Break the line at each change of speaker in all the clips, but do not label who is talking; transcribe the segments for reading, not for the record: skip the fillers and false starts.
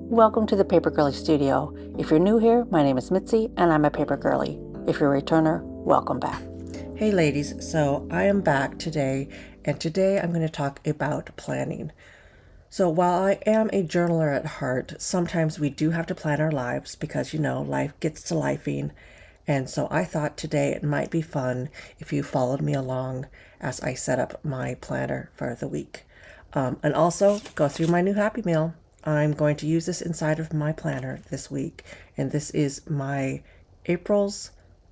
Welcome to the Paper Girly Studio. If you're new here, my name is Mitzi and I'm a paper girly. If you're a returner, welcome back. Hey ladies, so I am back today, and today I'm going to talk about planning. So while I am a journaler at heart, sometimes we do have to plan our lives because, life gets to lifing. And so I thought today it might be fun if you followed me along as I set up my planner for the week. And also go through my new Happy Meal. I'm going to use this inside of my planner this week. And this is my April's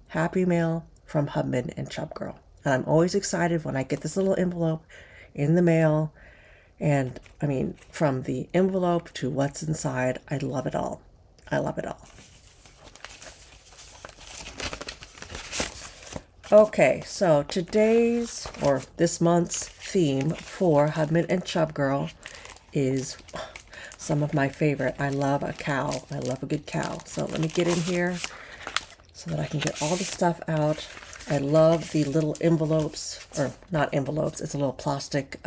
Happy Meal from Hubman and Chubgirl. And I'm always excited when I get this little envelope in the mail. And I mean, from the envelope to what's inside, I love it all. I love it all. Okay, so today's or this month's theme for Hubman and Chubgirl is some of my favorite. I love a cow. I love a good cow. So let me get in here so that I can get all the stuff out. I love the little envelopes, or not envelopes, it's a little plastic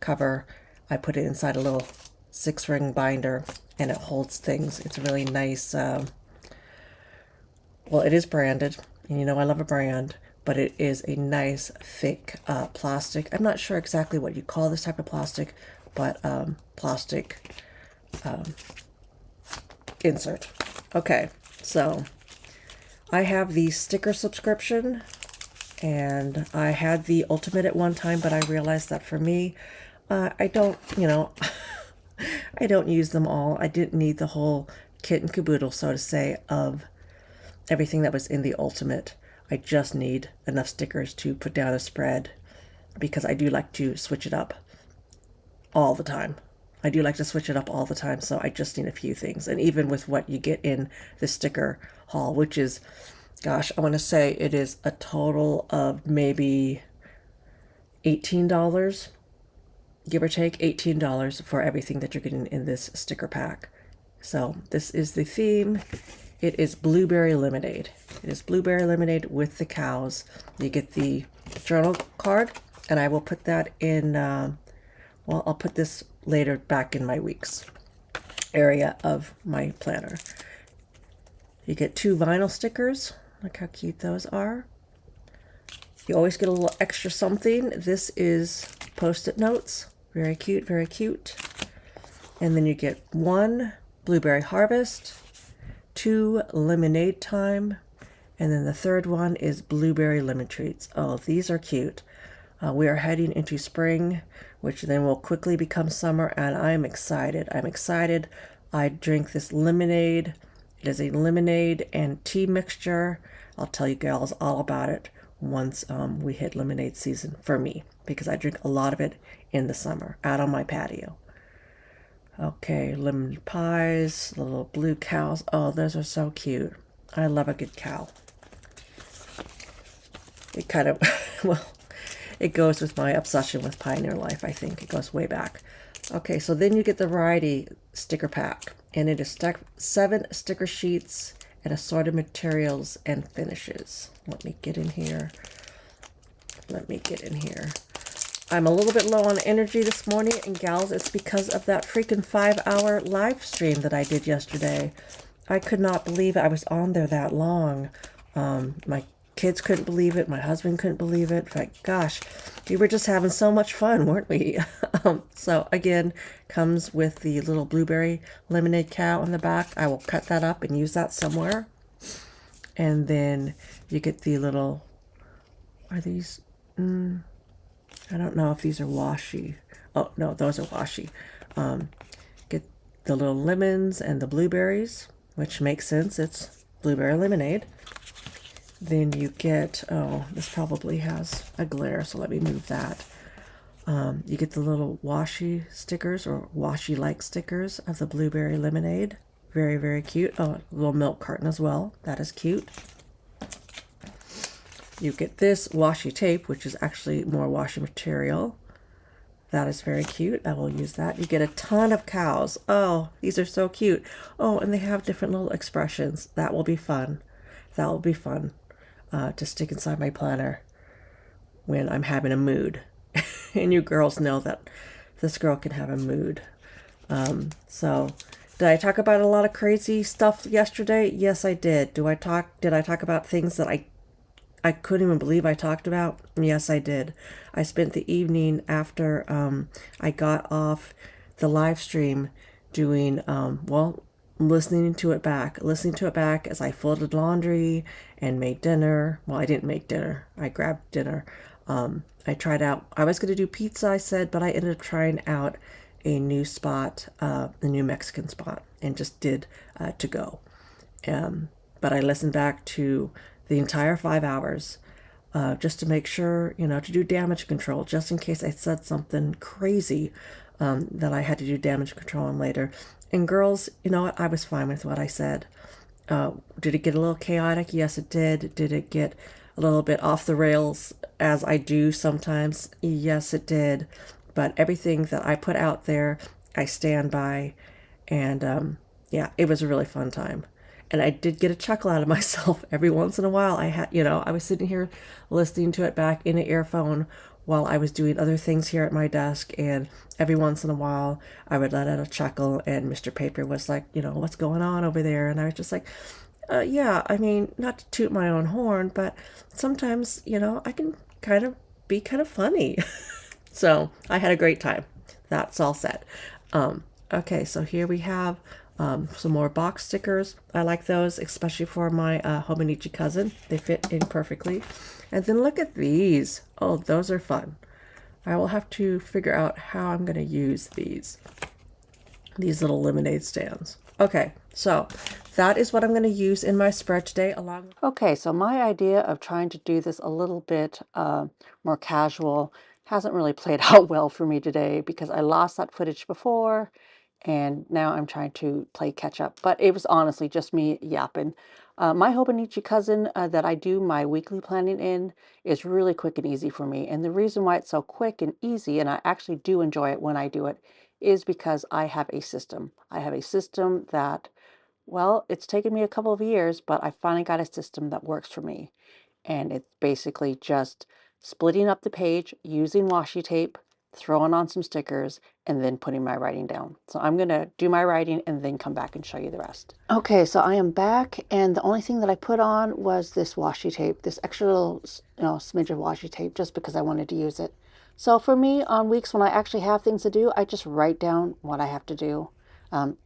cover. I put it inside a little 6-ring binder and it holds things. It's a really nice, well, it is branded, and I love a brand, but it is a nice thick plastic. I'm not sure exactly what you call this type of plastic, but plastic insert. Okay, so I have the sticker subscription, and I had the ultimate at one time, but I realized that for me, I don't, I don't use them all. I didn't need the whole kit and caboodle, so to say, of everything that was in the ultimate. I just need enough stickers to put down a spread, because I do like to switch it up all the time. So I just need a few things. And even with what you get in the sticker haul, which is, gosh, I want to say it is a total of maybe $18, give or take $18 for everything that you're getting in this sticker pack. So this is the theme. It is blueberry lemonade. It is blueberry lemonade with the cows. You get the journal card, and I will put that in, well, I'll put this later back in my weeks area of my planner. You get 2 vinyl stickers. Look how cute those are. You always get a little extra something. This is Post-it notes. Very cute, very cute. And then you get 1 blueberry harvest, 2 lemonade time, and then the third one is blueberry lemon treats. Oh, these are cute. We are heading into spring, which then will quickly become summer, and I'm excited. I drink this lemonade. It is a lemonade and tea mixture. I'll tell you girls all about it once we hit lemonade season for me, because I drink a lot of it in the summer out on my patio. Okay, lemon pies, the little blue cows. Oh, those are so cute. I love a good cow. It kind of, well, it goes with my obsession with Pioneer Life, I think. It goes way back. Okay, so then you get the variety sticker pack, and it is 7 sticker sheets and assorted materials and finishes. Let me get in here. I'm a little bit low on energy this morning, and gals, it's because of that freaking 5-hour live stream that I did yesterday. I could not believe I was on there that long. My kids couldn't believe it. My husband couldn't believe it. But gosh, we were just having so much fun, weren't we? So again, comes with the little blueberry lemonade cow on the back. I will cut that up and use that somewhere. And then you get the little, are these, I don't know if these are washi. Oh, no, those are washi. Get the little lemons and the blueberries, which makes sense. It's blueberry lemonade. Then you get, oh, this probably has a glare, so let me move that. You get the little washi stickers, or washi-like stickers of the blueberry lemonade. Very, very cute. Oh, a little milk carton as well. That is cute. You get this washi tape, which is actually more washi material. That is very cute. I will use that. You get a ton of cows. Oh, these are so cute. Oh, and they have different little expressions. That will be fun. To stick inside my planner when I'm having a mood. And you girls know that this girl can have a mood. So Did I talk about a lot of crazy stuff yesterday? Yes, I did. Did I talk about things that I couldn't even believe I talked about? Yes, I did. I spent the evening after I got off the live stream doing, listening to it back as I folded laundry and made dinner. Well, I didn't make dinner, I grabbed dinner. I was going to do pizza, I said, but I ended up trying out a new spot, a new Mexican spot, and just did to go. But I listened back to the entire 5 hours just to make sure, to do damage control, just in case I said something crazy that I had to do damage control on later. And girls, you know what? I was fine with what I said. Did it get a little chaotic? Yes, it did. Did it get a little bit off the rails, as I do sometimes? Yes, it did. But everything that I put out there, I stand by. And yeah, it was a really fun time. And I did get a chuckle out of myself every once in a while. I was sitting here listening to it back in an earphone while I was doing other things here at my desk. And every once in a while, I would let out a chuckle. And Mr. Paper was like, what's going on over there? And I was just like, yeah, I mean, not to toot my own horn, but sometimes, I can be kind of funny. So I had a great time. That's all said. Okay, so here we have some more box stickers. I like those, especially for my Hobonichi cousin. They fit in perfectly. And then look at these. Oh, those are fun. I will have to figure out how I'm going to use these little lemonade stands. Okay, so that is what I'm going to use in my spread today. Okay, so my idea of trying to do this a little bit more casual hasn't really played out well for me today because I lost that footage before and now I'm trying to play catch up. But it was honestly just me yapping. My Hobonichi cousin that I do my weekly planning in is really quick and easy for me. And the reason why it's so quick and easy, and I actually do enjoy it when I do it, is because I have a system. I have a system that, well, it's taken me a couple of years, but I finally got a system that works for me. And it's basically just splitting up the page, using washi tape, throwing on some stickers, and then putting my writing down. So I'm going to do my writing and then come back and show you the rest. Okay, so I am back, and the only thing that I put on was this washi tape, this extra little, smidge of washi tape, just because I wanted to use it. So for me, on weeks when I actually have things to do, I just write down what I have to do.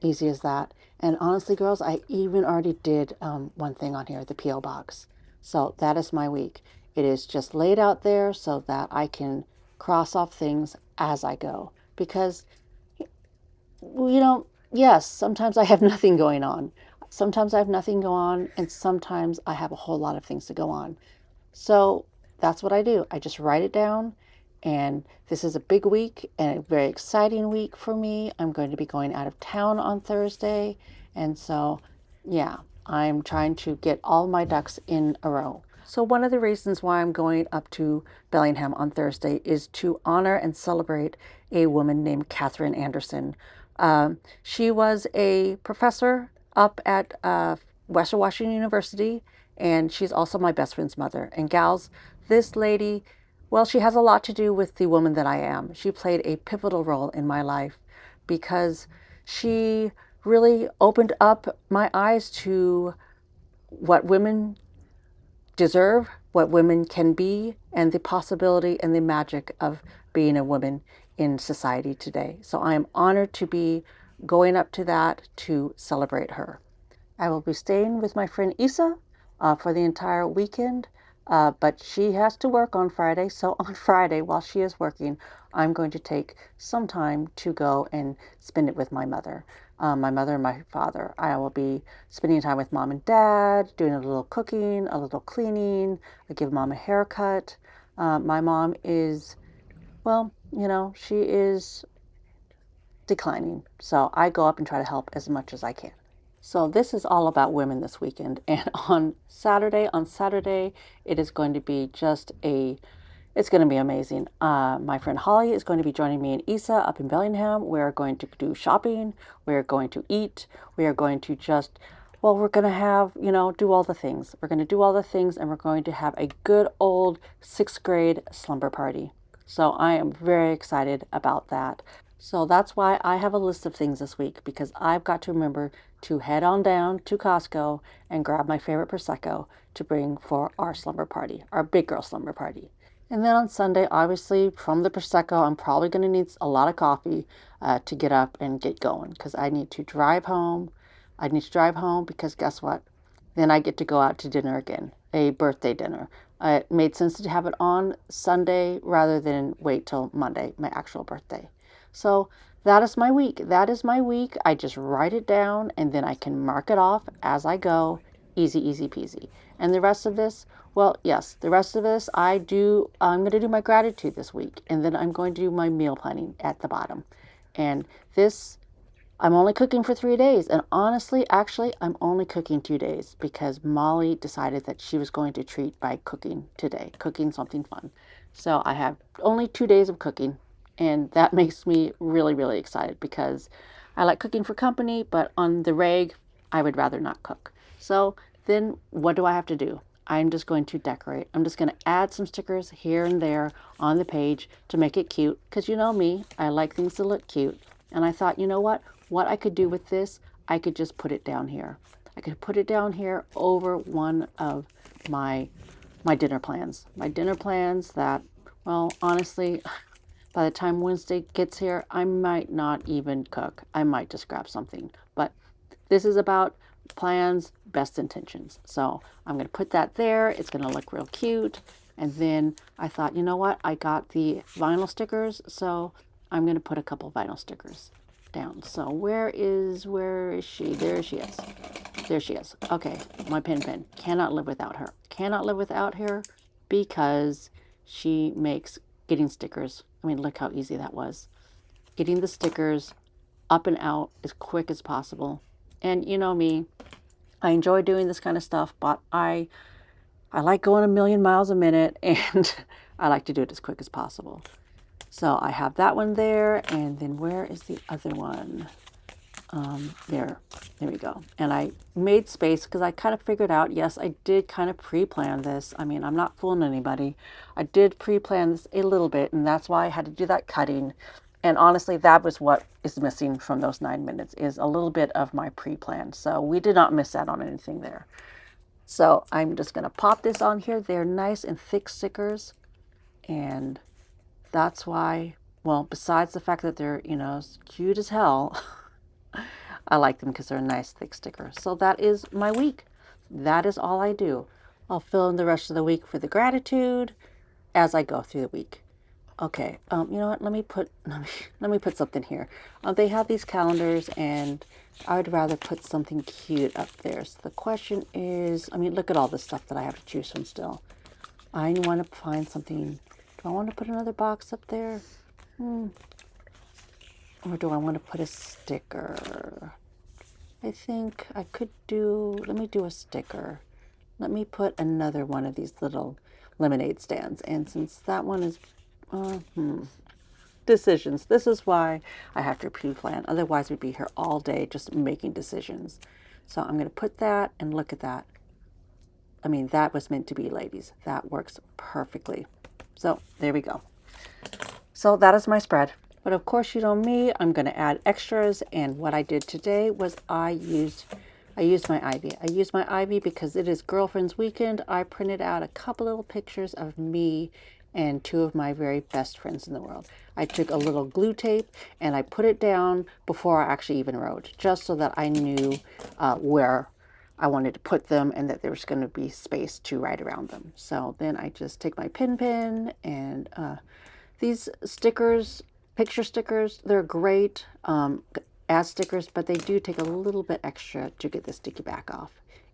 Easy as that. And honestly, girls, I even already did one thing on here, the P.O. box. So that is my week. It is just laid out there so that I can cross off things as I go. Because, yes, sometimes I have nothing going on. Sometimes I have nothing going on, and sometimes I have a whole lot of things to go on. So that's what I do. I just write it down. And this is a big week and a very exciting week for me. I'm going to be going out of town on Thursday. And so, yeah, I'm trying to get all my ducks in a row. So one of the reasons why I'm going up to Bellingham on Thursday is to honor and celebrate a woman named Catherine Anderson. She was a professor up at Western Washington University, and she's also my best friend's mother. And gals, this lady, well, she has a lot to do with the woman that I am. She played a pivotal role in my life because she really opened up my eyes to what women deserve, what women can be, and the possibility and the magic of being a woman in society today. So I am honored to be going up to that to celebrate her. I will be staying with my friend Isa for the entire weekend, but she has to work on Friday. So on Friday, while she is working, I'm going to take some time to go and spend it with my mother and my father. I will be spending time with mom and dad, doing a little cooking, a little cleaning. I give mom a haircut. My mom is, well, she is declining. So I go up and try to help as much as I can. So this is all about women this weekend. And on Saturday, it is going to be it's going to be amazing. My friend Holly is going to be joining me and Isa up in Bellingham. We're going to do shopping. We're going to eat. We are going to we're going to have, do all the things. We're going to do all the things, and we're going to have a good old 6th grade slumber party. So I am very excited about that.
So that's why I have a list of things this week, because I've got to remember to head on down to Costco and grab my favorite Prosecco to bring for our slumber party, our big girl slumber party. And then on Sunday, obviously, from the Prosecco, I'm probably going to need a lot of coffee to get up and get going, because I need to drive home. I need to drive home because guess what? Then I get to go out to dinner again, a birthday dinner. It made sense to have it on Sunday rather than wait till Monday, my actual birthday. So that is my week. That is my week. I just write it down and then I can mark it off as I go. Easy, easy peasy. And the rest of this, well, yes, the rest of this I'm going to do my gratitude this week, and then I'm going to do my meal planning at the bottom. And this, I'm only cooking for 3 days. And honestly, actually, I'm only cooking 2 days because Molly decided that she was going to treat by cooking today, cooking something fun. So I have only 2 days of cooking. And that makes me really, really excited because I like cooking for company, but on the reg, I would rather not cook. So then what do I have to do? I'm just going to decorate. I'm just going to add some stickers here and there on the page to make it cute because you know me, I like things to look cute. And I thought, you know what? What I could do with this, I could just put it down here. I could put it down here over one of my dinner plans. My dinner plans that, well, honestly, by the time Wednesday gets here, I might not even cook. I might just grab something. But this is about plans, best intentions. So I'm going to put that there. It's going to look real cute. And then I thought, you know what? I got the vinyl stickers, so I'm going to put a couple vinyl stickers down. So where is she? There she is. There she is. Okay, my pen. Cannot live without her. Cannot live without her because she makes getting stickers. I mean, look how easy that was. Getting the stickers up and out as quick as possible. And you know me, I enjoy doing this kind of stuff, but I like going a million miles a minute and I like to do it as quick as possible. So I have that one there, and then where is the other one? There we go. And I made space because I kind of figured out, yes, I did kind of pre-plan this. I mean, I'm not fooling anybody. I did pre-plan this a little bit, and that's why I had to do that cutting. And honestly, that was what is missing from those 9 minutes, is a little bit of my pre-plan. So we did not miss out on anything there. So I'm just going to pop this on here. They're nice and thick stickers. And that's why, well, besides the fact that they're, cute as hell, I like them because they're a nice thick sticker. So that is my week. That is all I do. I'll fill in the rest of the week for the gratitude as I go through the week. Okay, you know what? Let me put something here. They have these calendars, and I would rather put something cute up there. So the question is, I mean, look at all the stuff that I have to choose from still. I want to find something. Do I want to put another box up there? Or do I want to put a sticker? I think I could let me do a sticker. Let me put another one of these little lemonade stands. And since that one is, decisions. This is why I have to pre-plan. Otherwise, we'd be here all day just making decisions. So I'm going to put that, and look at that. I mean, that was meant to be, ladies. That works perfectly. So there we go. So that is my spread. But of course, you know me, I'm going to add extras. And what I did today was I used my Ivy. I used my Ivy because it is Girlfriend's Weekend. I printed out a couple little pictures of me and two of my very best friends in the world. I took a little glue tape and I put it down before I actually even wrote, just so that I knew where I wanted to put them and that there was going to be space to write around them. So then I just take my pen and these stickers, picture stickers, they're great as stickers, but they do take a little bit extra to get the sticky back off,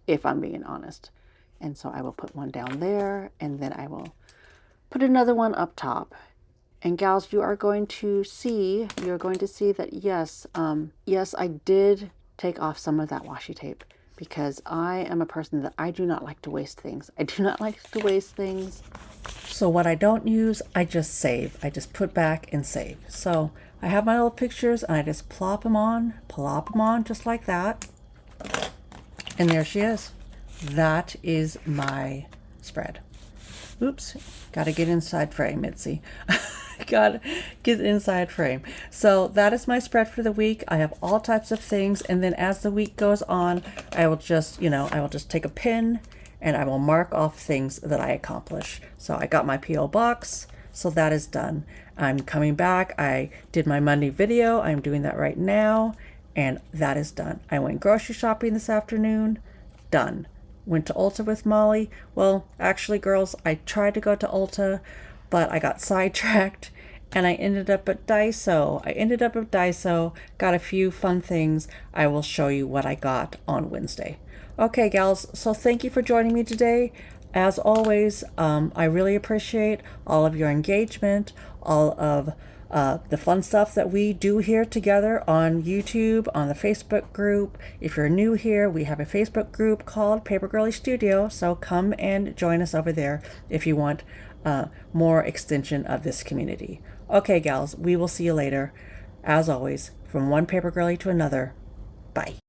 if I'm being honest. And so I will put one down there, and then I will put another one up top. And gals, you're going to see that yes, I did take off some of that washi tape because I am a person that I do not like to waste things. I do not like to waste things.
So what I don't use, I just save. I just put back and save. So I have my little pictures and I just plop them on just like that. And there she is. That is my spread. Oops, got to get inside frame, Mitzi. God, get inside frame. So that is my spread for the week. I have all types of things, and then as the week goes on, I will just, I will just take a pen and I will mark off things that I accomplish. So I got my PO box, so that is done. I'm coming back. I did my Monday video. I'm doing that right now, and that is done. I went grocery shopping this afternoon. Done. Went to Ulta with Molly. Well, actually, girls, I tried to go to Ulta, but I got sidetracked and I ended up at Daiso. Got a few fun things. I will show you what I got on Wednesday. Okay, gals, so thank you for joining me today. As always, I really appreciate all of your engagement, all of the fun stuff that we do here together on YouTube, on the Facebook group. If you're new here, we have a Facebook group called Paper Girly Studio, so come and join us over there if you want more extension of this community. Okay, gals, we will see you later. As always, from one paper girly to another, bye.